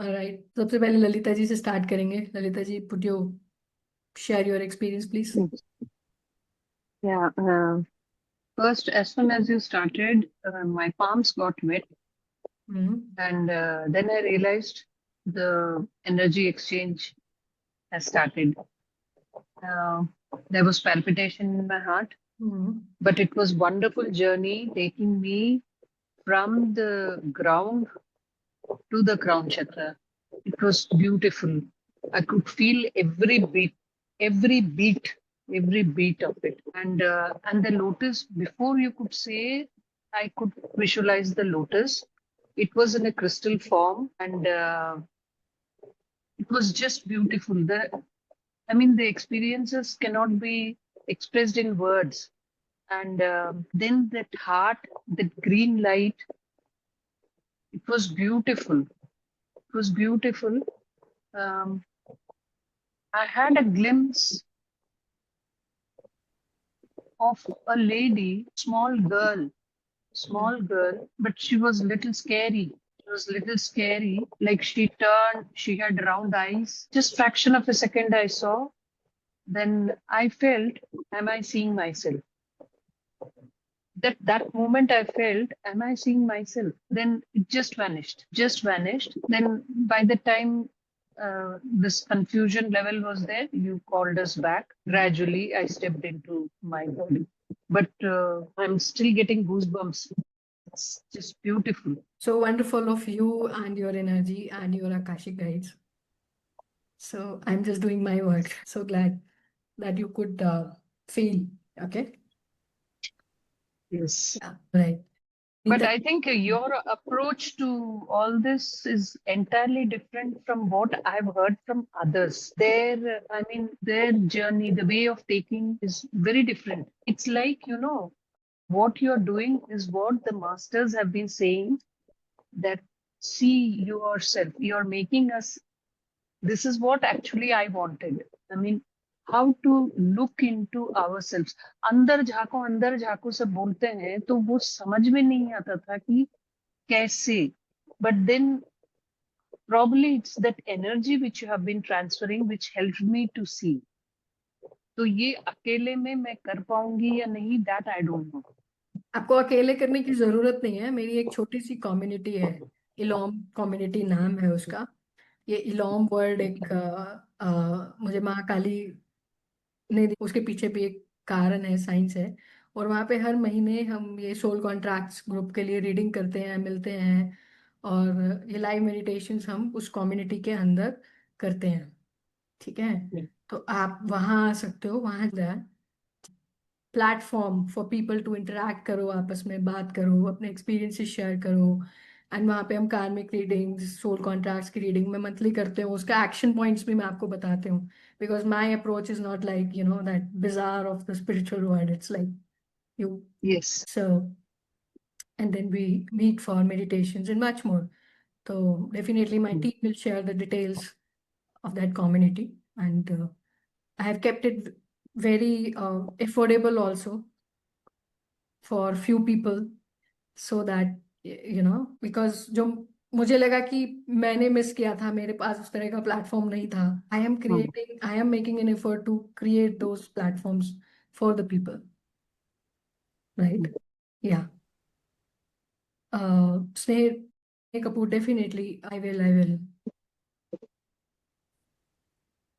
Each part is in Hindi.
ऑलराइट, सबसे पहले ललिता जी से स्टार्ट करेंगे। Lalita ji, put your share your experience please. Yeah. First, as soon as you started, my palms got wet, hmm. and then I realized the energy exchange has started. Uh, there was palpitation in my heart, hmm. but it was wonderful journey taking me from the ground to the crown chakra. It was beautiful. I could feel every beat, every beat of it. And the lotus. Before you could say, I could visualize the lotus. It was in a crystal form, and it was just beautiful. The experiences cannot be expressed in words. And then that heart, that green light, it was beautiful. It was beautiful. Um, I had a glimpse of a lady, small girl, but she was little scary. She was little scary. Like she turned, she had round eyes. Just fraction of a second I saw. Then I felt, am I seeing myself? That moment I felt, am I seeing myself? Then it just vanished. Then by the time this confusion level was there, you called us back. Gradually, I stepped into my body, but I'm still getting goosebumps. It's just beautiful. So wonderful of you and your energy and your Akashic guides. So I'm just doing my work. So glad that you could feel. Okay. Yes. Yeah. Right. But Neeta. I think your approach to all this is entirely different from what I've heard from others. Their journey, the way of taking is very different. It's like, what you're doing is what the masters have been saying, that see yourself, you're making us, this is what actually I wanted. I mean, how to look into ourselves. अंदर झाको सब बोलते हैं, तो वो समझ में नहीं आता था कि कैसे. But then probably it's that energy which you have been transferring which helped me to see. तो ये अकेले में मैं कर पाऊंगी या नहीं, that I don't know. आपको अकेले करने की जरूरत नहीं है। मेरी एक छोटी सी कम्युनिटी है, इलोम कम्युनिटी नाम है उसका। ये इलोम वर्ड एक मुझे महाकाली ने उसके पीछे भी एक कारण है, साइंस है। और वहाँ पे हर महीने हम ये सोल कॉन्ट्रैक्ट्स ग्रुप के लिए रीडिंग करते हैं, मिलते हैं। और ये लाइव मेडिटेशंस हम उस कम्युनिटी के अंदर करते हैं। ठीक है। तो आप वहाँ आ सकते हो, वहाँ जाए platform for people to interact करो, आपस में बात करो, अपने एक्सपीरियंसेस शेयर करो। एंड वहाँ पे हम कार्मिक रीडिंग्स, सोल कॉन्ट्रैक्ट्स की रीडिंग में मंथली करते हो, उसका एक्शन पॉइंट्स भी मैं आपको बताती हूँ। Because my approach is not like that bizarre of the spiritual world, it's like you. Yes. So and then we meet for meditations and much more. So definitely my team will share the details of that community, and I have kept it very affordable also for few people, so that because जो मुझे लगा कि मैंने मिस किया था, मेरे पास उस तरह का प्लेटफॉर्म नहीं था। I am making an effort to create those platforms for the people, right. या Sneh Kapoor, definitely I will.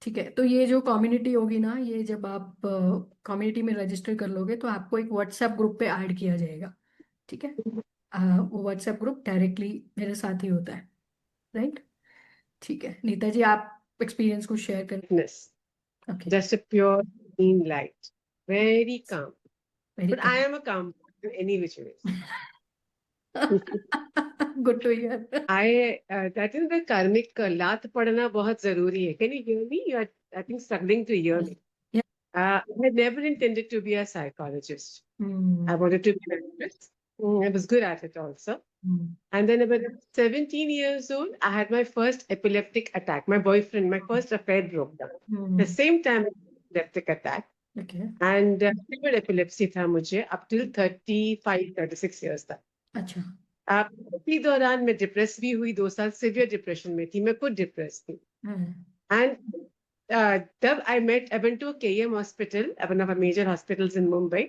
ठीक है। तो ये जो कम्युनिटी होगी ना, ये जब आप कम्युनिटी में रजिस्टर कर लोगे तो आपको एक व्हाट्सएप ग्रुप पे ऐड किया जाएगा। ठीक है। वो व्हाट्सएप ग्रुप डायरेक्टली मेरे साथ ही होता है, राइट। ठीक है, नीता जी आप एक्सपीरियंस को शेयर करें। Darkness, okay. just a pure green light, very calm. Very But I am a calm in any which ways. Good to hear. That is the karmic लात पड़ना बहुत जरूरी है. Can you hear me? You are, I think, struggling to hear me. I had never intended to be a psychologist. I wanted to be an actress. I was good at it also. And then about 17 years old, I had my first epileptic attack. My boyfriend, my first affair broke down. The same time, epileptic attack. Okay. And epilepsy था मुझे up till 35, 36 years तक. अच्छा। इसी दौरान मैं डिप्रेस भी हुई, 2 साल सिवियर डिप्रेशन में थी, मैं खुद डिप्रेस थी. And तब I went to a KM hospital, one of the major hospitals in Mumbai,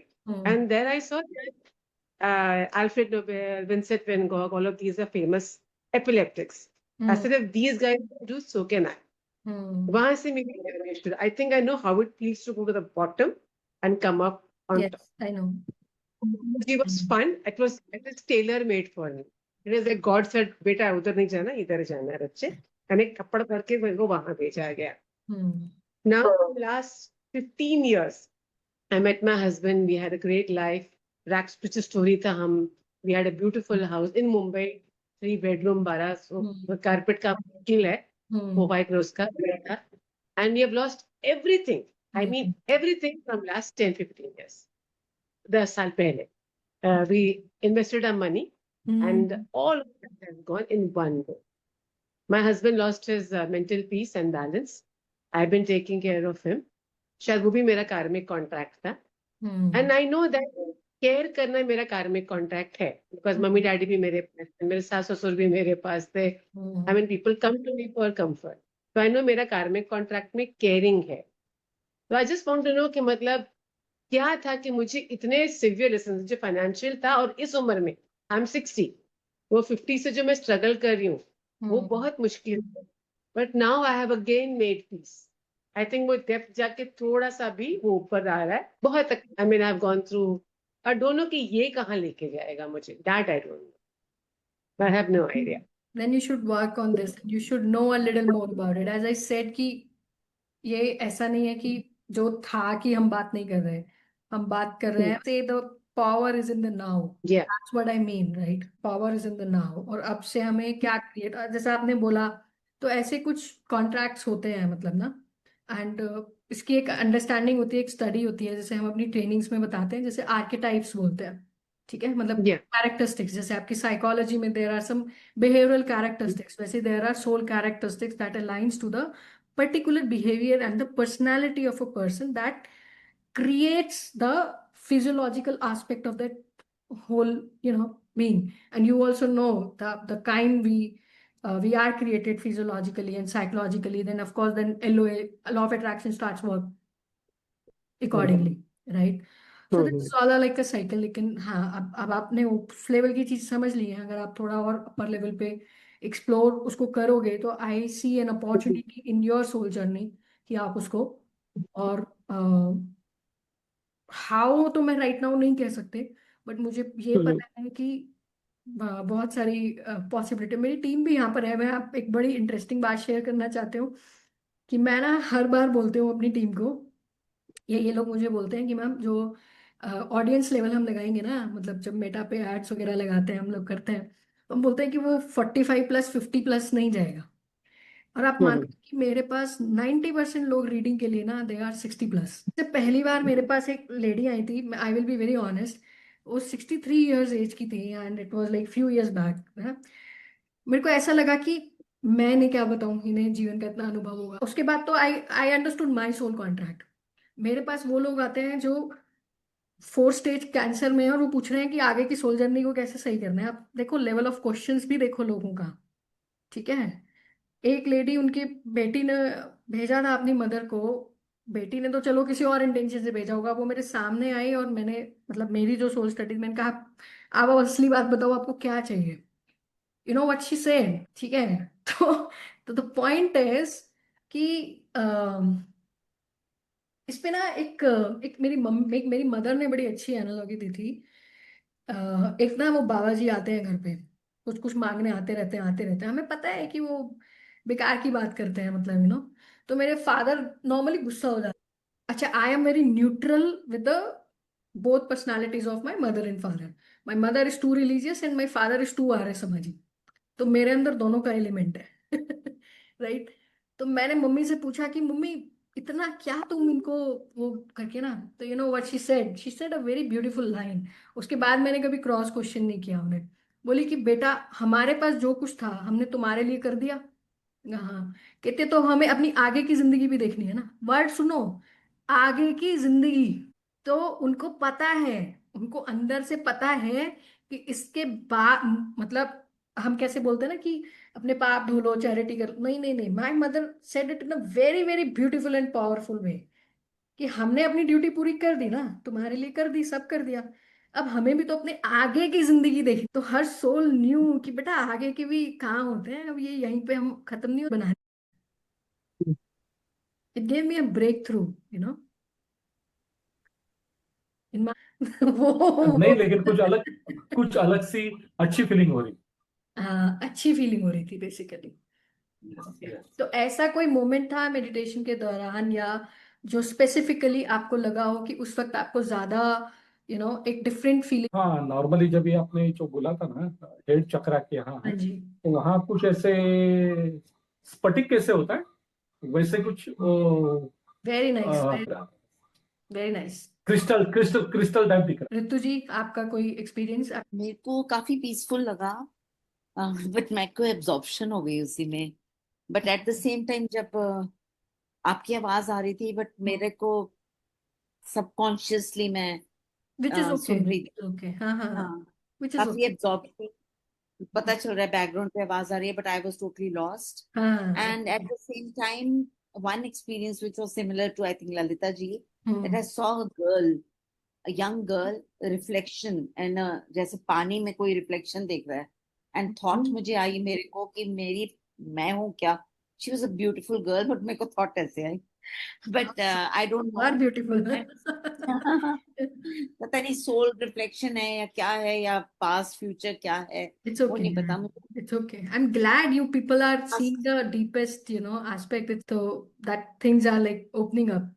and there I saw that Alfred Nobel, Vincent van Gogh, all of these are famous epileptics. I said, if these guys can do, so can I. वहां से मेरी journey शुरू. I think I know how it feels to go to the bottom and come up on top. Yes, I know. It was fun. It was tailor made for me. It was like God said, बेटा उधर नहीं जाना, इधर जाना है बच्चे. मैंने कपड़ा भर के मेरे को वहां भेजा गया. Now, last 15 years, I met my husband. We had a great life. Rags which story tha hum. We had a beautiful house in Mumbai, 3-bedroom, bara. So the carpet ka kill hai. वो white rose का था. And we have lost everything. I mean everything from last 10-15 years. 10 साल पहले. We invested our money and all of that has gone in one go. My husband lost his mental peace and balance. I've been taking care of him. शायद वो भी मेरा कार्मिक कॉन्ट्रैक्ट था. And I know that care करना मेरा कार्मिक कॉन्ट्रैक्ट है. Because मम्मी डैडी भी मेरे पास थे, मेरे सास ससुर भी मेरे पास थे. I mean people come to me for comfort. So I know मेरा कार्मिक कॉन्ट्रैक्ट में केयरिंग है. So I just want to know कि मतलब क्या था कि मुझे इतने सिवियर लेसन जो फाइनेंशियल था और इस उम्र में आई एम 60, वो 50 से जो मैं स्ट्रगल कर रही हूँ वो बहुत मुश्किल है. But now I have again made peace. I think वो डेप्थ जाके थोड़ा सा भी वो ऊपर आ रहा है. बहुत I mean I have gone through. I don't know कि ये कहाँ लेके जाएगा मुझे. That I don't know. I have no idea. Then you should work on this. You should know a little more about it. As I said कि ये ऐसा नहीं है कि जो था कि हम बात नहीं कर रहे, हम बात कर रहे हैं. Say the power is in the now. Yeah. That's what I mean, right? Power is in the now. और अब से हमें क्या क्रिएट, जैसे आपने बोला तो ऐसे कुछ कॉन्ट्रैक्ट्स होते हैं मतलब ना. एंड इसकी एक अंडरस्टैंडिंग होती है, एक स्टडी होती है, जैसे हम अपनी ट्रेनिंग्स में बताते हैं, जैसे आर्केटाइप्स बोलते हैं. ठीक है, मतलब Yeah. कैरेक्टरिस्टिक्स. जैसे आपकी साइकोलॉजी में there are some behavioural characteristics, वैसे there are soul characteristics that aligns to the particular behavior and the personality of a person that creates the physiological aspect of that whole being. And you also know the kind we are created physiologically and psychologically. Then of course then LOA, law of attraction, starts work accordingly, right? So this is all like a cycle. लेकिन हाँ, अब आपने उस लेवल की चीज समझ ली है. अगर आप थोड़ा और अपर लेवल पे एक्सप्लोर उसको करोगे तो I see an opportunity in your soul journey कि आप उसको. और हाउ तो मैं राइट नाउ नहीं कह सकते, बट मुझे ये पता है कि बहुत सारी पॉसिबिलिटी. मेरी टीम भी यहाँ पर है. मैं आप एक बड़ी इंटरेस्टिंग बात शेयर करना चाहते हूँ कि मैं ना हर बार बोलते हूँ अपनी टीम को, ये लोग मुझे बोलते हैं कि मैम जो ऑडियंस लेवल हम लगाएंगे ना, मतलब जब मेटा पे एड्स वगैरह लगाते हैं हम लोग करते हैं, तो हम बोलते हैं कि वो 45+ 50+ नहीं जाएगा. और आप मानो कि मेरे पास 90% लोग रीडिंग के लिए ना दे आर 60+. जब पहली बार मेरे पास एक लेडी आई थी, आई विल बी वेरी ऑनेस्ट, वो 63 ईयर्स एज की थी and it was like few years back. मेरे को ऐसा लगा कि मैंने क्या बताऊं, इन्हें जीवन का इतना अनुभव होगा. उसके बाद तो I I understood my soul contract. मेरे पास वो लोग आते हैं जो 4 स्टेज कैंसर में है और वो पूछ रहे हैं कि आगे की सोल जर्नी को कैसे सही करना है. आप देखो लेवल ऑफ क्वेश्चंस भी देखो लोगों का. ठीक है, एक लेडी, उनकी बेटी ने भेजा था अपनी मदर को. बेटी ने तो चलो किसी और इंटेंशन से भेजा होगा. वो मेरे सामने आई और मैंने मतलब मेरी जो सोल स्टडीज, मैंने कहा आप असली बात बताओ, आपको क्या चाहिए. You know what she said. ठीक है, तो द पॉइंट इज कि इस पे ना एक एक मेरी मदर ने बड़ी अच्छी एनालॉजी दी थी. एक ना वो बाबा जी आते हैं घर पे, कुछ कुछ मांगने आते रहते हैं. हमें पता है कि वो बेकार की बात करते हैं, मतलब तो मेरे फादर नॉर्मली गुस्सा हो जाते. अच्छा, I am very neutral with the both personalities of my mother and father. My mother is too religious and my father is too आर्य समाजी. तो मेरे अंदर दोनों का एलिमेंट है. राइट. तो मैंने मम्मी से पूछा कि मम्मी इतना क्या तुम इनको वो करके ना, तो you know what she said a very beautiful line. उसके बाद मैंने कभी क्रॉस क्वेश्चन नहीं किया उन्हें. बोली कि बेटा हमारे पास जो कुछ था हमने तुम्हारे लिए कर दिया. हाँ, कहते तो हमें अपनी आगे की जिंदगी भी देखनी है ना. वर्ड सुनो, आगे की जिंदगी. तो उनको पता है, उनको अंदर से पता है कि इसके बाद मतलब हम कैसे बोलते हैं ना कि अपने पाप धो चैरिटी कर, नहीं नहीं नहीं, my mother said it in a very very beautiful and powerful वे कि हमने अपनी ड्यूटी पूरी कर दी ना, तुम्हारे लिए कर दी, सब कर दिया। अब हमें भी तो अपने आगे की जिंदगी देखी। तो हर सोल न्यू कि बेटा आगे के भी काम होते हैं, अब ये यहीं पे हम खत्म नहीं बना। It gave me a breakthrough, you know, in वो नहीं, लेकिन कुछ अलग सी अच्छी फीलिंग हो रही। हाँ, अच्छी फीलिंग हो रही थी बेसिकली। तो ऐसा कोई मोमेंट था मेडिटेशन के दौरान या जो स्पेसिफिकली आपको लगा हो कि उस वक्त आपको ज्यादा एक डिफरेंट फीलिंग? हाँ, नॉर्मली जब ये आपने जो बोला था ना, हेड चक्रा के यहाँ, हाँ जी। तो वहाँ कुछ ऐसे स्फटिक कैसे होता है वैसे कुछ very nice, very nice. Crystal crystal crystal type दिख रहा ऋतु जी, आपका कोई एक्सपीरियंस? मेरे को काफी पीसफुल लगा, बट मैं को एब्जॉर्प्शन हो गई उसी में। But at the same time जब आपकी आवाज आ रही थी, बट मेरे को सबकॉन्शियसली मैं विच इज ओके, सुन रही थी। ओके, हाँ हाँ हाँ, हाँ, विच इज काफी ओके, एब्जॉर्ब, पता चल रहा है बैकग्राउंड पे आवाज आ रही है, but I was totally lost. हाँ। And at the same time, one experience which was similar to, I think, Lalita ji, that I saw a girl, a young girl, reflection, and जैसे पानी में कोई रिफ्लेक्शन देख रहा है, and thought मुझे आई मेरे को कि मैं हूँ क्या? She was a beautiful girl, but मेरे को thought ऐसे आई, but I don't know. Are beautiful. पता नहीं सोल रिफ्लेक्शन है या क्या है, या पास्ट फ्यूचर क्या है, It's वो okay. नहीं पता मुझे। It's okay. I'm glad you people are seeing the deepest, aspect. It's so that things are like opening up.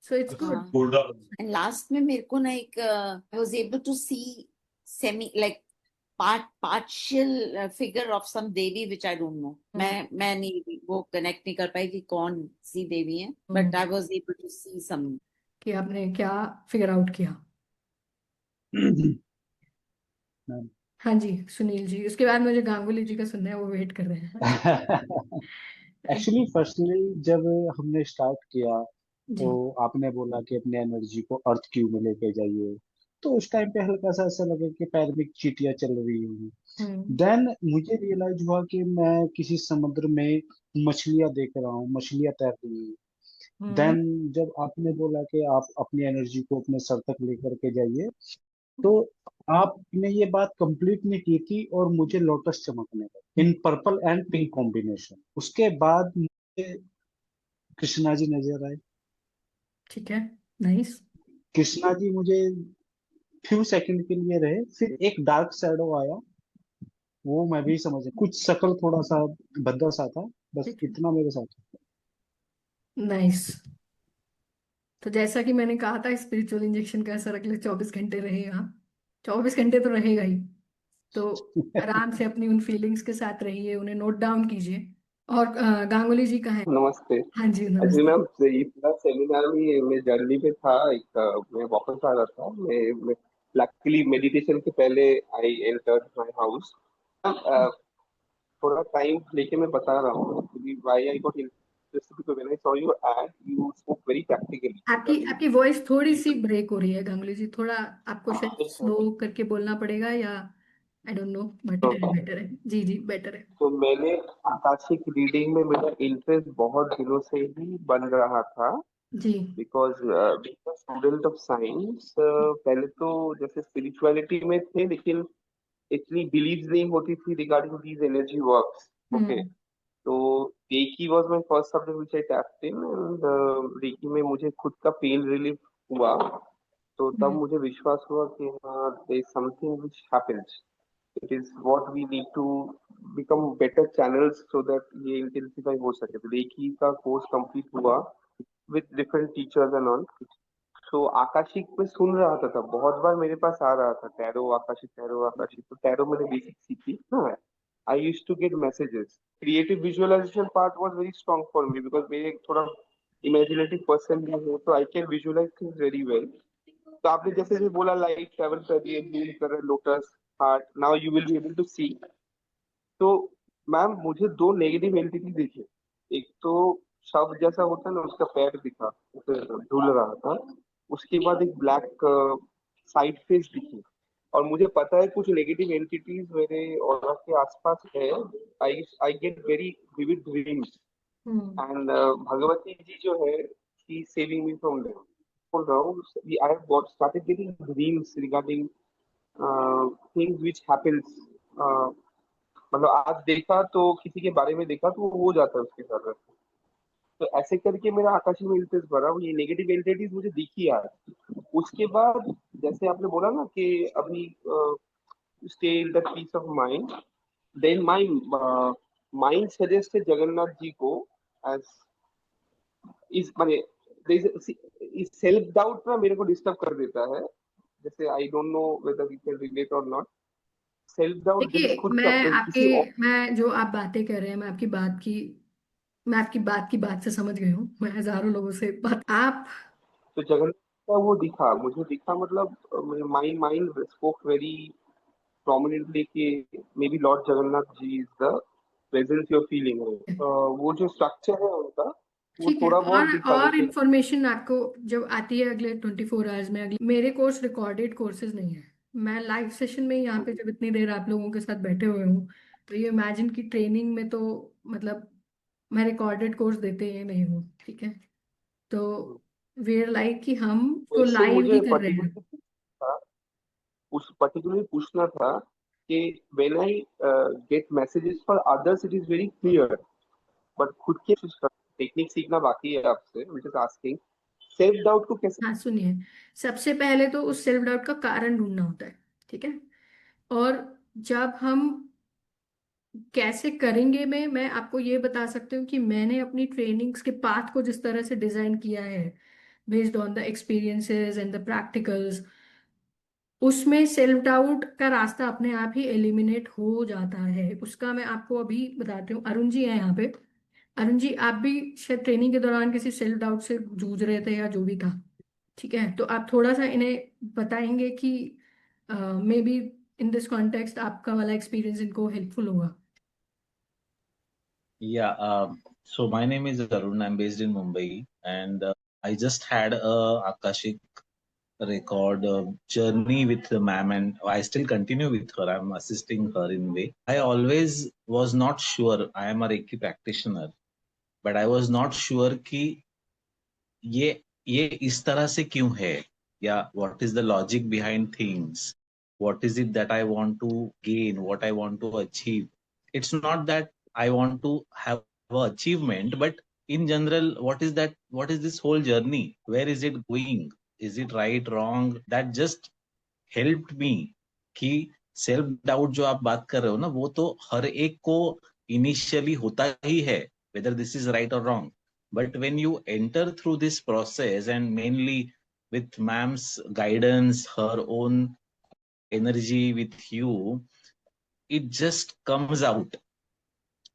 So it's good. हाँ, and last में मेरे को ना एक I was able to see semi like partial figure of some Devi which I don't know. मैं नहीं वो कनेक्ट नहीं कर पाई कि कौन सी देवी है, but I was able to see some. कि आपने क्या फिगर आउट किया? हाँ जी, सुनील जी, उसके बाद मुझे गांगुली जी का सुनना है, वो वेट कर रहे हैं। एक्चुअली फर्स्टली जब हमने स्टार्ट किया जी। तो आपने बोला कि अपने एनर्जी को अर्थ क्यू में लेके जाइए, तो उस टाइम पे हल्का सा ऐसा लगा कि पैर में चींटियां चल रही होंगी। देन मुझे रियलाइज हुआ कि मैं किसी समुद्र में मछलियां देख रहा हूँ, मछलियां तैर रही हैं। देन जब आपने बोला कि आप अपनी एनर्जी को अपने सर तक लेकर के जाइए, तो आपने ये बात कंप्लीट नहीं की थी और मुझे लोटस चमकने लगा in purple and pink combination. उसके बाद मुझे कृष्णा जी नजर आए। ठीक है, नाइस। कृष्णा जी मुझे फ्यू सेकंड के लिए रहे, फिर एक डार्क शैडो आया, वो मैं भी समझ कुछ शक्ल थोड़ा सा भद्दा सा था, बस इतना मेरे साथ। नाइस। तो जैसा कि मैंने कहा था, स्पिरिचुअल इंजेक्शन का असर अगले 24 घंटे रहेगा। 24 घंटे तो रहेगा ही। तो आराम से अपनी उन फीलिंग्स के साथ रहिए, उन्हें नोट डाउन कीजिए। और गांगुली जी का है। नमस्ते। हाँ जी, एक्चुअली नमस्ते। मैम ये पूरा सेमिनार में मैं जर्नी पे था, मैं वापस आ रहा था। मैं लकीली मेडिटेशन के पहले आई एंटर्ड माय हाउस। थोड़ा टाइम लेके मैं बता रहा हूँ why I got interested, because when I saw your add you spoke very practically. आपकी वॉइस थोड़ी सी ब्रेक हो रही है गांगुली जी, थोड़ा आपको शायद स्लो करके बोलना पड़ेगा, या आई डोंट नो, बट बेटर है। जी जी, बेटर है। तो मैंने आकाशिक रीडिंग में मेरा इंटरेस्ट बहुत दिनों से ही बन रहा था, जी। Because being a student of science, पहले तो जैसे स्पिरिचुअलिटी में थे, लेकिन इतनी बिलीव नहीं होती थी regarding these energy works. Okay, तो reiki was my first subject which I tapped in, and reiki में मुझे खुद का पेन रिलीफ हुआ। तो तब मुझे विश्वास हुआ कि हाँ, there is something which happens, it is what we need to become better channels so that ये इंटेंसिफाई हो सके। तो रेकी का कोर्स कंप्लीट हुआ with different teachers and all. तो आकाशिक में सुन रहा था, तब बहुत बार मेरे पास आ रहा था टैरो आकाशिक, टैरो आकाशिक। तो टैरो मैंने बेसिक सीखी ना। I used to get messages. Creative visualisation part was very strong for me, because मैं एक थोड़ा इमेजिनेटिव पर्सन भी हूँ, तो I can visualise things very well. तो आपने जैसे जो बोला लाइट ट्रेवल कर रही है, ब्लूम कर रहा है, lotus heart, now you will be able to see. तो मैम मुझे दो नेगेटिव एंटिटी दिखे। एक तो शव जैसा होता है ना, उसका पैर दिखा, उसे झूल रहा था। उसके बाद एक ब्लैक साइड फेस दिखी। और मुझे पता है कुछ नेगेटिव एंटिटीज मेरे ऑरा के आसपास है, I get very vivid dreams and Bhagwati ji जो है she is saving me from them. बोल रहा हूँ I have got started getting dreams regarding things which happens, मतलब आज देखा तो किसी के बारे में देखा तो वो हो जाता है उसके साथ। तो ऐसे करके मेरा आकाशी में इंटरेस्ट बढ़ा, ये नेगेटिव एंटिटीज मुझे दिखी आज। उसके बाद जैसे आपने बोला ना कि अभी stay in the peace of mind, then my mind suggested Jagannath ji को एज इस माने इस सेल्फ डाउट ना मेरे को डिस्टर्ब कर देता है। जैसे I don't know whether we can relate और नॉट। सेल्फ डाउट जब देखिए, खुद का किसी मैं जो आप बातें कर रहे हैं, मैं आपकी बात की बात से समझ गई हूँ। मैं हजारों लोगों से बात आप तो जगन्नाथ का वो दिखा, मुझे दिखा, मतलब my mind spoke very prominently कि maybe Lord Jagannath ji is the presence you're feeling है। वो जो स्ट्रक्चर है उनका वो ठीक है। थोड़ा बहुत दिखा और जैसे। इंफॉर्मेशन आपको जब आती है अगले 24 आवर्स में, अगले मेरे कोर्स रिकॉर्डेड कोर्सेज नहीं है। मैं लाइव सेशन में यहाँ पे जब इतनी देर आप लोगों के साथ बैठे हुए हूँ, तो ये इमेजिन की ट्रेनिंग में तो मतलब मैं रिकॉर्डेड कोर्स देते ही नहीं हूँ। ठीक है, तो वेयर लाइक कि हम तो तो इससे लाइव ही मुझे कर रहे हैं। पर्टिकुलरली पूछना था कि when I get messages for others it is very clear, but खुद के टेक्निक सीखना बाकी है आपसे, which is asking self doubt को कैसे। हाँ, सुनिए, सबसे पहले तो उस सेल्फ डाउट का कारण ढूंढना होता है। ठीक है, और जब हम कैसे करेंगे, मैं आपको ये बता सकती हूँ कि मैंने अपनी ट्रेनिंग्स के पाथ को जिस तरह से डिजाइन किया है based on the experiences and the practicals, उसमें सेल्फ डाउट का रास्ता अपने आप ही एलिमिनेट हो जाता है। उसका मैं आपको अभी बताती हूँ। अरुण जी हैं यहाँ पे। अरुण जी, आप भी शायद ट्रेनिंग के दौरान किसी सेल्फ डाउट से जूझ रहे थे या जो भी था। ठीक है, तो आप थोड़ा सा इन्हें बताएंगे कि may be in this context आपका वाला एक्सपीरियंस इनको हेल्पफुल होगा। Yeah, so my name is Arun. I'm based in Mumbai, and I just had a Akashic record journey with the ma'am, and I still continue with her. I'm assisting her in way. I always was not sure. I am a Reiki practitioner, but I was not sure कि ये इस तरह से क्यों है, या what is the logic behind things, what is it that I want to gain, what I want to achieve. It's not that I want to have an achievement, but in general, what is this whole journey, where is it going, is it right, wrong. That just helped me कि सेल्फ डाउट जो आप बात कर रहे हो ना, वो तो हर एक को इनिशियली होता ही है, whether this is right or wrong. But when you enter through this process, and mainly with ma'am's guidance, her own energy with you, it just comes out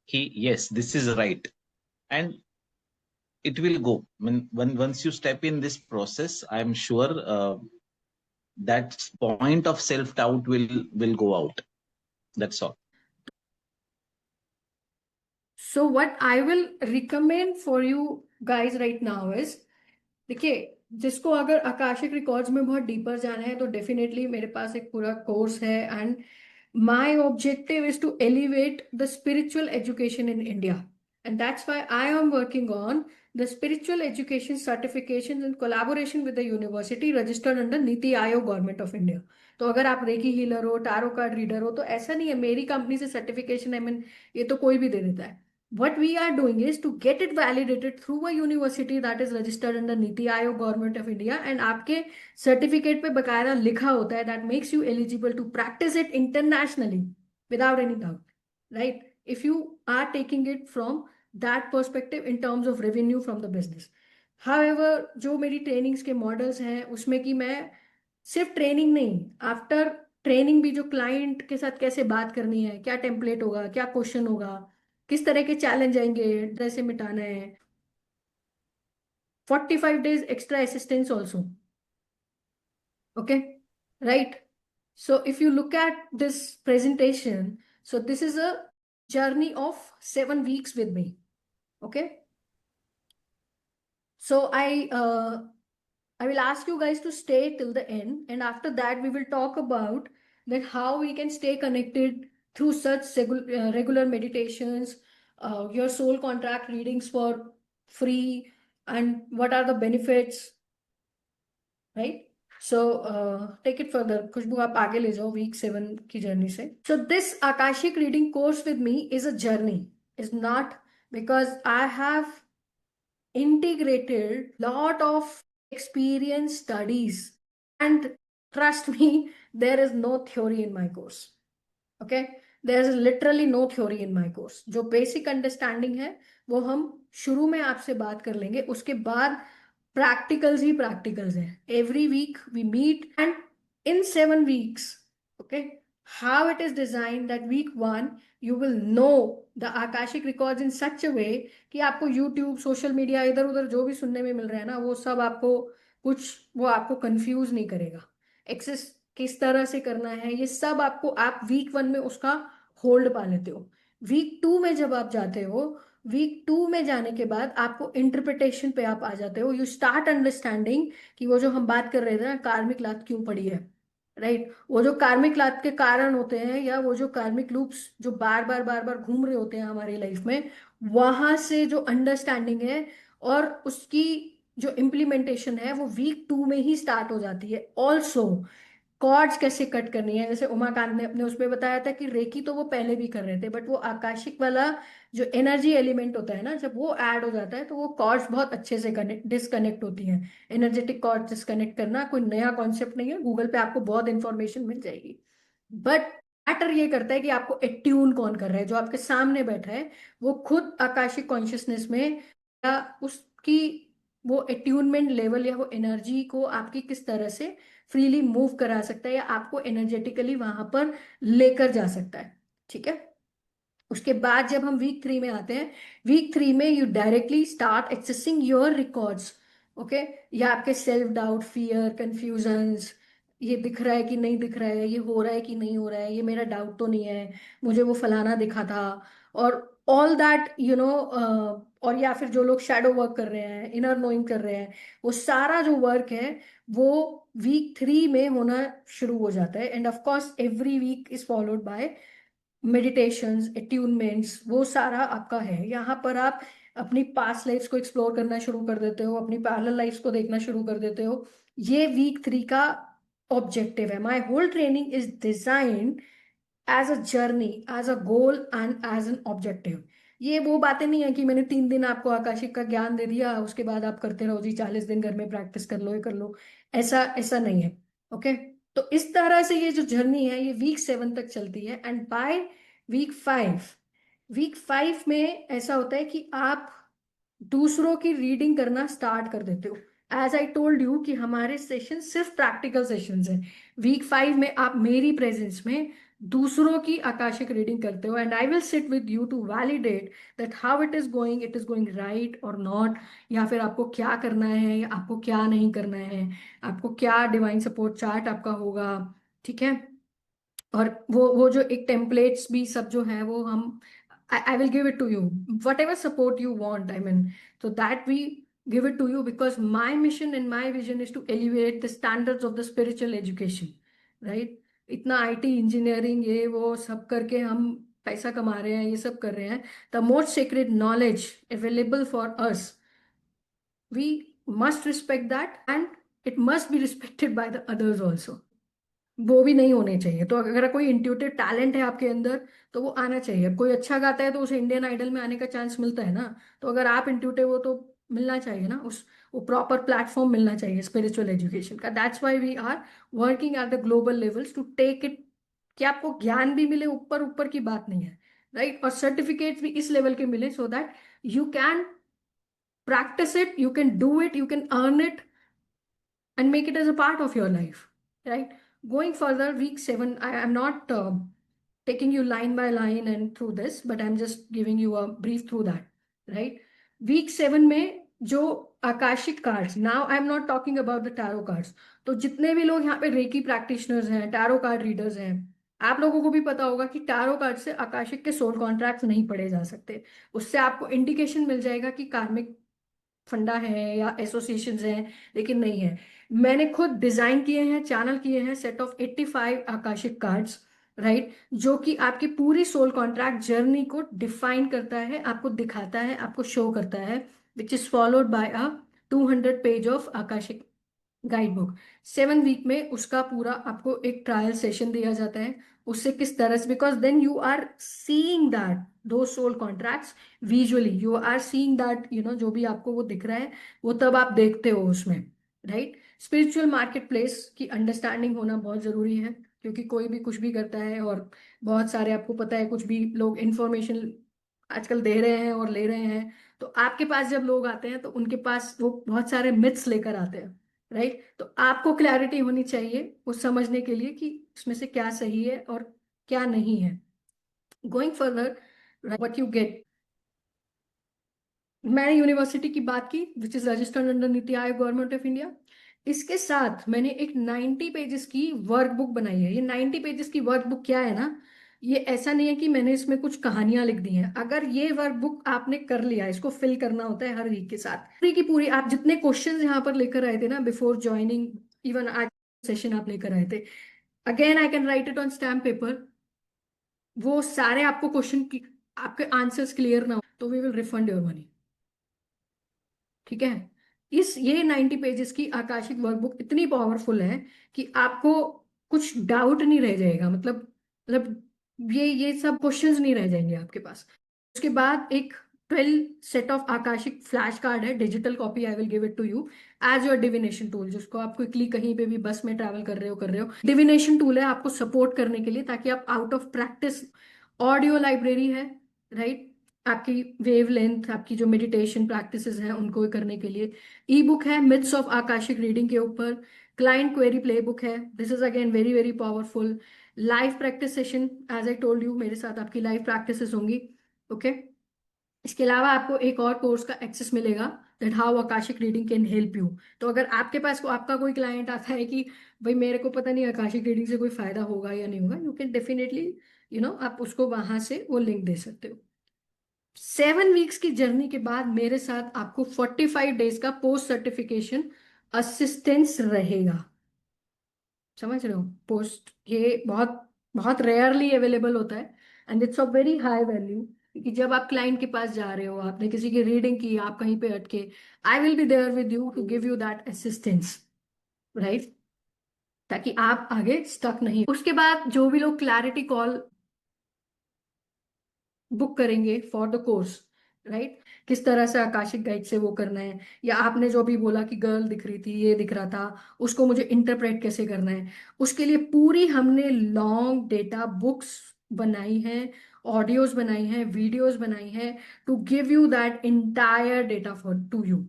कि yes, this is right, and it will go. When once you step in this process, I'm sure that point of self doubt will go out. That's all. So what I will recommend for you guys right now is, देखिए, जिसको अगर आकाशिक रिकॉर्ड्स में बहुत डीपर जाना है तो डेफिनेटली मेरे पास एक पूरा कोर्स है, and my objective is to elevate the spiritual education in India, and that's why I am working on the spiritual education certifications in collaboration with the university registered under NITI Aayog government of India. तो अगर आप रेकी हीलर हो, टारो कार्ड रीडर हो, तो ऐसा नहीं है मेरी कंपनी से सर्टिफिकेशन, आई मीन ये तो कोई भी दे देता है। What we are doing is to get it validated through a university that is registered under NITI Aayog government of India, and आपके सर्टिफिकेट पे बकायदा लिखा होता है that makes you eligible to practice it internationally without any doubt, right? If you are taking it from that perspective in terms of revenue from the business. However, जो मेरी ट्रेनिंग्स के मॉडल्स हैं उसमें कि मैं सिर्फ ट्रेनिंग नहीं, आफ्टर ट्रेनिंग भी जो क्लाइंट के साथ कैसे बात करनी है, क्या टेम्पलेट होगा, क्या क्वेश्चन होगा, किस तरह के चैलेंज आएंगे, कैसे मिटाना है, 45 days extra assistance also. Okay, right? So if you look at this presentation, so this is a journey of 7 weeks with me. Okay, so I will ask you guys to stay till the end, and after that we will talk about that how we can stay connected through such regular meditations, your soul contract readings for free, and what are the benefits, right? So take it further. खुशबू आप आगे ले जाओ week 7 की journey से. So this Akashic reading course with me is a journey. It's not because I have integrated lot of experience studies, and trust me, there is no theory in my course. Okay, there is literally no theory in my course. जो basic understanding है वो हम शुरू में आपसे बात कर लेंगे, उसके बाद practicals ही practicals है. Every week we meet, and in 7 weeks, okay, how it is designed that week 1 you will know the Akashic records in such a way कि आपको YouTube, सोशल मीडिया, इधर उधर जो भी सुनने में मिल रहा है ना, वो सब आपको वो आपको कंफ्यूज नहीं करेगा. एक्सेस किस तरह से करना है, ये सब आपको, आप week 1 में उसका होल्ड पा लेते हो. week 2 में जब आप जाते हो, week 2 में जाने के बाद आपको इंटरप्रिटेशन पे आप आ जाते हो. यू स्टार्ट अंडरस्टैंडिंग कि वो जो हम बात कर रहे थे ना, कार्मिक लात क्यों पड़ी है, राइट? वो जो कार्मिक लात के कारण होते हैं, या वो जो कार्मिक लूप्स जो बार बार घूम रहे होते हैं हमारी लाइफ में, वहां से जो अंडरस्टैंडिंग है और उसकी जो इम्प्लीमेंटेशन है वो week 2 में ही स्टार्ट हो जाती है. ऑल्सो कॉर्ड्स कैसे कट करनी है, जैसे उमाकांत ने अपने उसमें बताया था कि रेकी तो वो पहले भी कर रहे थे, बट वो आकाशिक वाला जो एनर्जी एलिमेंट होता है ना, जब वो ऐड हो जाता है तो वो कॉर्ड्स बहुत अच्छे से डिस्कनेक्ट होती हैं. एनर्जेटिक कॉर्ड्स डिस्कनेक्ट करना कोई नया कॉन्सेप्ट नहीं है, गूगल पे आपको बहुत इंफॉर्मेशन मिल जाएगी. बट मैटर ये करता है कि आपको एट्यून कौन कर रहा है. जो आपके सामने बैठा है वो खुद आकाशिक कॉन्शियसनेस में, या उसकी वो एट्यूनमेंट लेवल या वो एनर्जी को आपकी किस तरह से फ्रीली मूव करा सकता है, या आपको एनर्जेटिकली वहां पर लेकर जा सकता है. ठीक है. उसके बाद जब हम week 3 में आते हैं, week 3 में you directly start accessing your records. Okay, या आपके सेल्फ डाउट, फियर, कंफ्यूजन्स, ये दिख रहा है कि नहीं दिख रहा है, ये हो रहा है कि नहीं हो रहा है, ये मेरा डाउट तो नहीं है, मुझे वो फलाना दिखा था, और ऑल दैट और या फिर जो लोग शैडो वर्क कर रहे हैं, इनर नोइंग कर रहे हैं, वो सारा जो वर्क है वो week 3 में होना शुरू हो जाता है. And of course every week is followed by meditations, attunements, वो सारा आपका है. यहाँ पर आप अपनी पास्ट लाइफ्स को एक्सप्लोर करना शुरू कर देते हो, अपनी पैरेलल लाइफ्स को देखना शुरू कर देते हो. ये week 3 का ऑब्जेक्टिव है. My whole training is designed as a journey, as a goal and as an objective. ये वो बातें नहीं है कि मैंने 3 दिन आपको आकाशिक का ज्ञान दे दिया, उसके बाद आप करते रहो जी, 40 दिन घर में प्रैक्टिस कर लो, ये कर लो. ऐसा ऐसा नहीं है. ओके, तो इस तरह से ये जो जर्नी है ये week 7 तक चलती है. एंड बाय week 5 में ऐसा होता है कि आप दूसरों की रीडिंग करना स्टार्ट कर देते हो. एज आई टोल्ड यू कि हमारे सेशन सिर्फ प्रैक्टिकल सेशंस हैं. week 5 में आप मेरी प्रेजेंस में दूसरों की आकाशिक रीडिंग करते हो, and I will sit with you to validate that how it is going right और नॉट, या फिर आपको क्या करना है या आपको क्या नहीं करना है, आपको क्या डिवाइन सपोर्ट चार्ट आपका होगा. ठीक है. और वो जो एक टेम्पलेट्स भी सब जो है वो हम, I will give it to you, whatever support you want, I mean, so that we give it to you, because my mission and my vision is to elevate the standards of the spiritual education, right? इतना IT इंजीनियरिंग ये वो सब करके हम पैसा कमा रहे हैं, ये सब कर रहे हैं. The most sacred knowledge available for us, we must respect that, and it must be respected by the others also. वो भी नहीं होने चाहिए. तो अगर कोई इंट्यूटिव टैलेंट है आपके अंदर तो वो आना चाहिए. कोई अच्छा गाता है तो उसे इंडियन आइडल में आने का चांस मिलता है ना. तो अगर आप इंट्यूटिव हो तो मिलना चाहिए ना, वो प्रॉपर प्लेटफॉर्म मिलना चाहिए स्पिरिचुअल एजुकेशन का. That's why we are working at the global levels to take it, कि आपको ज्ञान भी मिले, ऊपर ऊपर की बात नहीं है, राइट? और सर्टिफिकेट भी इस लेवल के मिले, सो that you can practice it, you can do it, you can earn it and make it as a part of your life, right? Going further, week 7, I am not taking you line by line and through this, but I'm just giving you a brief through that, right? week 7 में जो Akashic cards, now I am not talking about the tarot cards. तो जितने भी लोग यहाँ पे रेकी प्रैक्टिशनर्स हैं, टैरो कार्ड रीडर्स हैं, आप लोगों को भी पता होगा कि टैरो कार्ड से आकाशिक के सोल कॉन्ट्रैक्ट्स नहीं पढ़े जा सकते. उससे आपको इंडिकेशन मिल जाएगा कि कार्मिक फंडा है या एसोसिएशंस हैं, लेकिन नहीं है। मैंने खुद डिजाइन किए हैं, चैनल किए हैं सेट ऑफ 85 आकाशिक कार्ड्स, राइट, जो कि आपकी पूरी सोल कॉन्ट्रैक्ट जर्नी को डिफाइन करता है, आपको दिखाता है, आपको शो करता है, which is followed by a 200 page of आकाशिक गाइड बुक। 7 वीक में उसका पूरा आपको एक ट्रायल सेशन दिया जाता है, उससे किस तरह से, because then you are seeing that दो soul contracts visually, you are seeing that, जो भी आपको वो दिख रहा है वो तब आप देखते हो उसमें, राइट। स्पिरिचुअल मार्केट प्लेस की अंडरस्टैंडिंग होना बहुत जरूरी है, क्योंकि कोई भी कुछ भी करता है, और बहुत सारे आपको पता है कुछ भी लोग इंफॉर्मेशन आजकल दे रहे हैं और ले रहे हैं, तो आपके पास जब लोग आते हैं तो उनके पास वो बहुत सारे मिथ्स लेकर आते हैं, राइट। तो आपको क्लैरिटी होनी चाहिए वो समझने के लिए कि इसमें से क्या सही है और क्या नहीं है। Going further, what you get, मैंने यूनिवर्सिटी की बात की which is registered under NITI Aayog government of India. इसके साथ मैंने एक 90 पेजेस की वर्क बुक बनाई है। ये 90 पेजेस की वर्क बुक क्या है ना, ये ऐसा नहीं है कि मैंने इसमें कुछ कहानियां लिख दी हैं। अगर ये वर्क बुक आपने कर लिया, इसको फिल करना होता है हर वीक के साथ, पूरी की पूरी आप जितने क्वेश्चंस यहाँ पर लेकर आए थे ना बिफोर ज्वाइनिंग, इवन आज सेशन आप लेकर आए थे, again I can write it on stamp paper, वो सारे आपको क्वेश्चन की आपके आंसर्स क्लियर ना हो तो we will refund your money, ठीक है। ये 90 पेजेस की आकाशिक वर्कबुक इतनी पावरफुल है कि आपको कुछ डाउट नहीं रह जाएगा, मतलब ये सब क्वेश्चंस नहीं रह जाएंगे आपके पास। उसके बाद एक 12 set of akashic flash card है, digital copy, I will give it to you as your divination tool, जिसको आप क्विकली कहीं पे भी बस में ट्रैवल कर रहे हो डिविनेशन टूल है आपको सपोर्ट करने के लिए, ताकि आप out of practice, audio library है, राइट, आपकी वेव लेंथ, आपकी जो मेडिटेशन प्रैक्टिसेस हैं उनको करने के लिए। ई बुक है मिथ्स ऑफ आकाशिक रीडिंग के ऊपर, क्लाइंट क्वेरी प्ले बुक है, this is again very very powerful. Live practice session, as I told you, मेरे साथ आपकी लाइव प्रैक्टिसेस होंगी, ओके। इसके अलावा आपको एक और कोर्स का एक्सेस मिलेगा, that how Akashic reading can help you. तो अगर आपके पास आपका कोई क्लाइंट आता है कि भाई मेरे को पता नहीं आकाशिक रीडिंग से कोई फायदा होगा या नहीं होगा, यू कैन डेफिनेटली आप उसको वहां से वो लिंक दे सकते हो। 7 वीक्स की जर्नी के बाद मेरे साथ आपको 45 डेज का पोस्ट सर्टिफिकेशन असिस्टेंस रहेगा, समझ रहे हो। पोस्ट ये बहुत बहुत रेयरली अवेलेबल होता है, and it's of very high value, क्योंकि जब आप क्लाइंट के पास जा रहे हो, आपने किसी की रीडिंग की, आप कहीं पे अटके, I will be there with you to give you that assistance, right, ताकि आप आगे स्टक नहीं। उसके बाद जो भी लोग क्लैरिटी कॉल बुक करेंगे फॉर द कोर्स, राइट, किस तरह से आकाशिक गाइड से वो करना है, या आपने जो भी बोला कि गर्ल दिख रही थी, ये दिख रहा था, उसको मुझे इंटरप्रेट कैसे करना है, उसके लिए पूरी हमने लॉन्ग डेटा बुक्स बनाई है, ऑडियोज बनाई है, वीडियोज बनाई है, to give you that entire data for to you,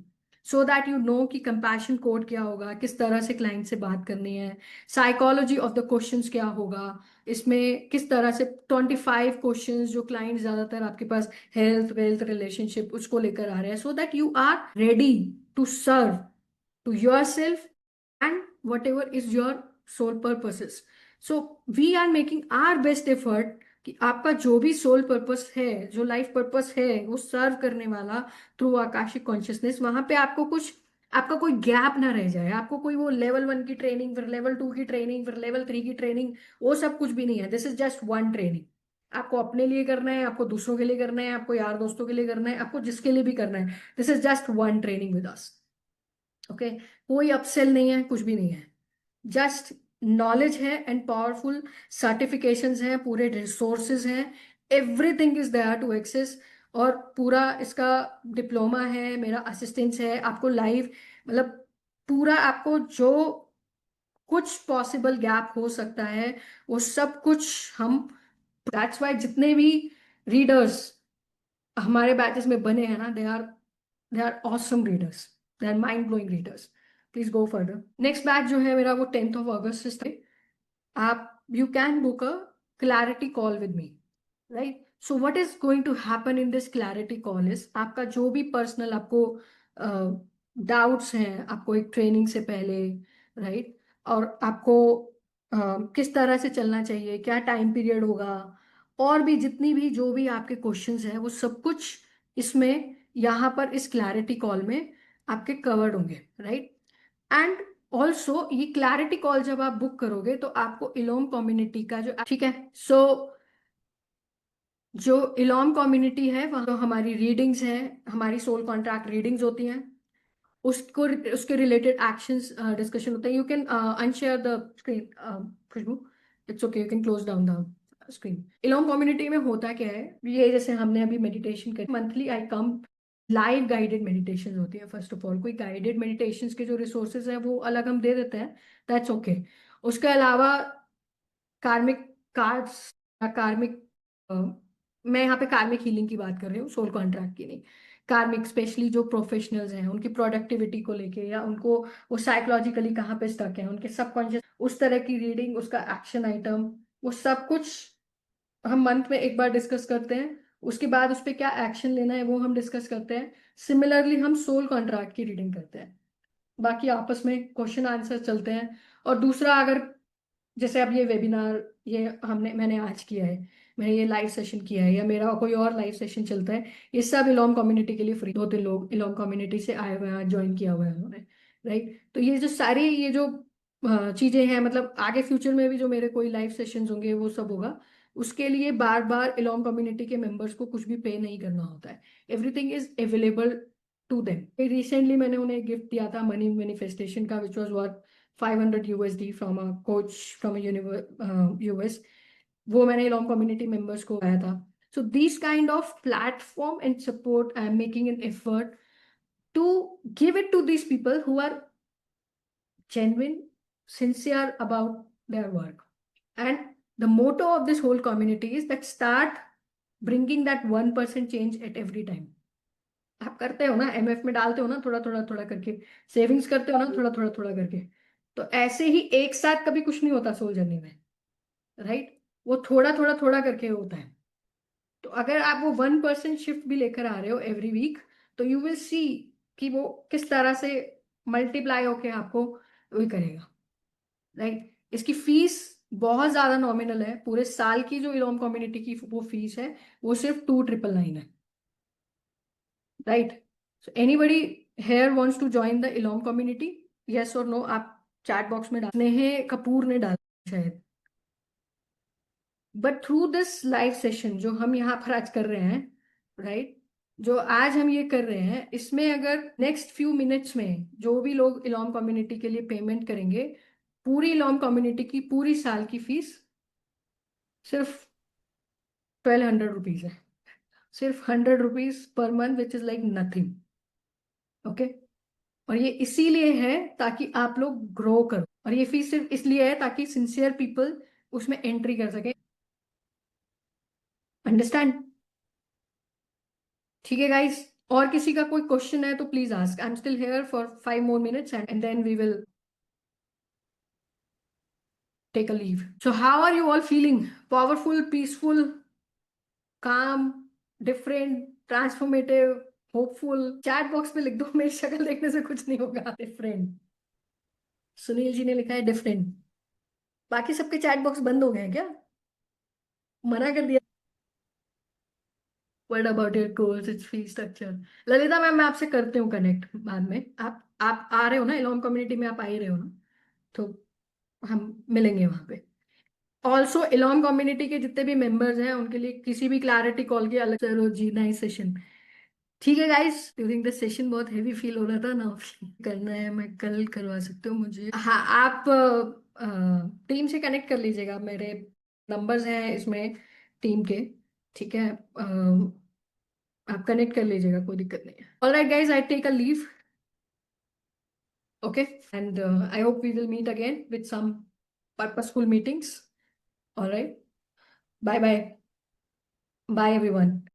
so that you know कि कंपैशन कोड क्या होगा, किस तरह से क्लाइंट से बात करनी है, साइकोलॉजी ऑफ द क्वेश्चंस क्या होगा, इसमें किस तरह से 25 क्वेश्चंस जो क्लाइंट ज्यादातर आपके पास हेल्थ वेल्थ रिलेशनशिप उसको लेकर आ रहे हैं, so that you are ready to serve to yourself and whatever is your soul purposes. So we are making our best effort कि आपका जो भी सोल पर्पस है, जो लाइफ पर्पस है, वो सर्व करने वाला थ्रू आकाशिक कॉन्शियसनेस, वहां पे आपको कुछ, आपका कोई गैप ना रह जाए, आपको कोई वो लेवल 1 की ट्रेनिंग, फिर लेवल 2 की ट्रेनिंग, फिर लेवल 3 की ट्रेनिंग, वो सब कुछ भी नहीं है। This is just one training. आपको अपने लिए करना है, आपको दूसरों के लिए करना है, आपको यार दोस्तों के लिए करना है, आपको जिसके लिए भी करना है, this is just one training with us, okay. कोई अपसेल नहीं है, कुछ भी नहीं है, जस्ट नॉलेज है एंड पावरफुल सर्टिफिकेशंस हैं, पूरे रिसोर्सेज हैं, everything is there to access, और पूरा इसका डिप्लोमा है, मेरा असिस्टेंस है, आपको लाइव, मतलब पूरा आपको जो कुछ पॉसिबल गैप हो सकता है वो सब कुछ हम, दैट्स वाई जितने भी रीडर्स हमारे बैचेस में बने हैं ना, they are awesome readers, they are mind blowing readers. Please go further. Next batch जो है मेरा वो 10th of August से, आप you can book a clarity call with me, right. So what is going to happen in this clarity call is, आपका जो भी पर्सनल आपको डाउट्स हैं, आपको एक ट्रेनिंग से पहले, राइट, और आपको किस तरह से चलना चाहिए, क्या टाइम पीरियड होगा, और भी जितनी भी जो भी आपके क्वेश्चंस हैं वो सब कुछ इसमें यहाँ पर इस क्लैरिटी कॉल में आपके कवर्ड होंगे, राइट। एंड ऑल्सो ये क्लैरिटी कॉल जब आप बुक करोगे तो आपको इलोम कम्युनिटी का जो, ठीक है, सो जो इलोम कम्युनिटी है वहाँ हमारी रीडिंग्स है, हमारी सोल कॉन्ट्रैक्ट रीडिंग्स होती हैं, उसको उसके रिलेटेड एक्शंस डिस्कशन होते हैं। You can unshare the screen Khushboo, it's okay, you can close down the screen. Ilom community में होता क्या है, ये जैसे हमने अभी मेडिटेशन कर, मंथली आई कम, लाइव गाइडेड मेडिटेशन होती है। फर्स्ट ऑफ ऑल कोई गाइडेड मेडिटेशन के जो रिसोर्सेज है वो अलग हम दे देते हैं, दैट्स ओके। उसके अलावा कार्मिक कार्ड्स या कार्मिक, मैं यहाँ पे कार्मिक हीलिंग की बात कर रही हूँ, सोल कॉन्ट्रैक्ट की नहीं। कार्मिक स्पेशली जो प्रोफेशनल्स हैं उनकी प्रोडक्टिविटी को लेके, या उनको वो साइकोलॉजिकली कहाँ पे स्टक है, उनके सबकॉन्शियस, उस तरह की रीडिंग, उसका एक्शन आइटम, वो सब कुछ हम मंथ में एक बार डिस्कस करते हैं। उसके बाद उस पर क्या एक्शन लेना है वो हम डिस्कस करते हैं। सिमिलरली हम सोल कॉन्ट्रैक्ट की रीडिंग करते हैं, बाकी आपस में क्वेश्चन आंसर चलते हैं। और दूसरा, अगर जैसे अब ये वेबिनार ये मैंने आज किया है, मैंने ये लाइव सेशन किया है, या मेरा कोई और लाइव सेशन चलता है, ये सब इलोम कम्युनिटी के लिए फ्री। 2-3 लोग इलोम कम्युनिटी से आए हुए हैं, ज्वाइन किया हुआ है उन्होंने, राइट। तो ये जो सारी ये जो चीजें हैं, मतलब आगे फ्यूचर में भी जो मेरे कोई लाइव सेशंस होंगे वो सब होगा, उसके लिए बार बार इलोम कम्युनिटी के मेंबर्स को कुछ भी पे नहीं करना होता है, everything is available to them. Recently मैंने उन्हें गिफ्ट दिया था मनी मैनिफेस्टेशन का, which was worth 500 USD from a coach from US। वो मैंने इलोम कम्युनिटी मेंबर्स को आया था। So this kind of platform and support I am making an effort to give it to these people who are genuine, sincere about their work. And the motto of this whole community is that start bringing that 1% change at every time. आप करते हो ना, MF में डालते हो ना, थोड़ा थोड़ा थोड़ा करके, सेविंग्स करते हो ना, थोड़ा थोड़ा थोड़ा करके, तो ऐसे ही एक साथ कभी कुछ नहीं होता सोल जर्नी में, राइट। वो थोड़ा थोड़ा थोड़ा करके होता है। तो अगर आप वो 1% शिफ्ट भी लेकर आ रहे हो एवरी वीक, तो यू विल सी कि वो किस तरह से मल्टीप्लाई होके आपको वही करेगा, राइट। इसकी फीस बहुत ज्यादा नॉमिनल है, पूरे साल की जो इलोम कम्युनिटी की वो फीस है वो सिर्फ 2999 है, right. So anybody here wants to join the Ilom community, yes और नो आप चैट बॉक्स में डाल, स्नेह कपूर ने डाला शायद। But through this live session जो हम यहाँ पर आज कर रहे हैं, राइट, जो आज हम ये कर रहे हैं, इसमें अगर नेक्स्ट फ्यू मिनट्स में जो भी लोग इलोम कम्युनिटी के लिए पेमेंट करेंगे, पूरी इलोम कम्युनिटी की पूरी साल की फीस सिर्फ 1200 रुपीज है, सिर्फ 100 rupees per month, which is like nothing, okay. और ये इसीलिए है ताकि आप लोग ग्रो करो, और ये फीस सिर्फ इसलिए है ताकि सिंसियर पीपल उसमें एंट्री कर सके, अंडरस्टैंड? ठीक है गाइस, और किसी का कोई क्वेश्चन है तो please ask, I am still here for 5 more minutes and then we will take a leave. So how are you all feeling? Powerful, peaceful, calm, different, transformative, hopeful? Chat box में लिख दो, मेरी शक्ल देखने से कुछ नहीं होगा। डिफरेंट, सुनील जी ने लिखा है डिफरेंट। बाकी सबके चैट बॉक्स बंद हो गए हैं क्या, मना कर दिया? What about your course, its fee structure? Lalita ma'am, मैं आपसे करती हूँ कनेक्ट बाद में। आप आ रहे हो ना इलोम कम्युनिटी में, आप आ ही रहे हो ना, तो हम मिलेंगे वहां पे। ऑल्सो इलोम कम्युनिटी के जितने भी मेंबर्स हैं उनके लिए किसी भी क्लैरिटी कॉल की अलग से रोज जी नाइस सेशन, ठीक है गाइस। ड्यूरिंग द सेशन बहुत हेवी फील हो रहा था ना, करना है, मैं कल करवा सकते हो मुझे। हाँ, आप टीम से कनेक्ट कर लीजिएगा, मेरे नंबर्स हैं इसमें टीम के, ठीक है। आप कनेक्ट कर लीजिएगा, कोई दिक्कत नहीं है। Alright guys, I take a leave, okay, and I hope we will meet again with some purposeful meetings. All right, bye bye, bye everyone.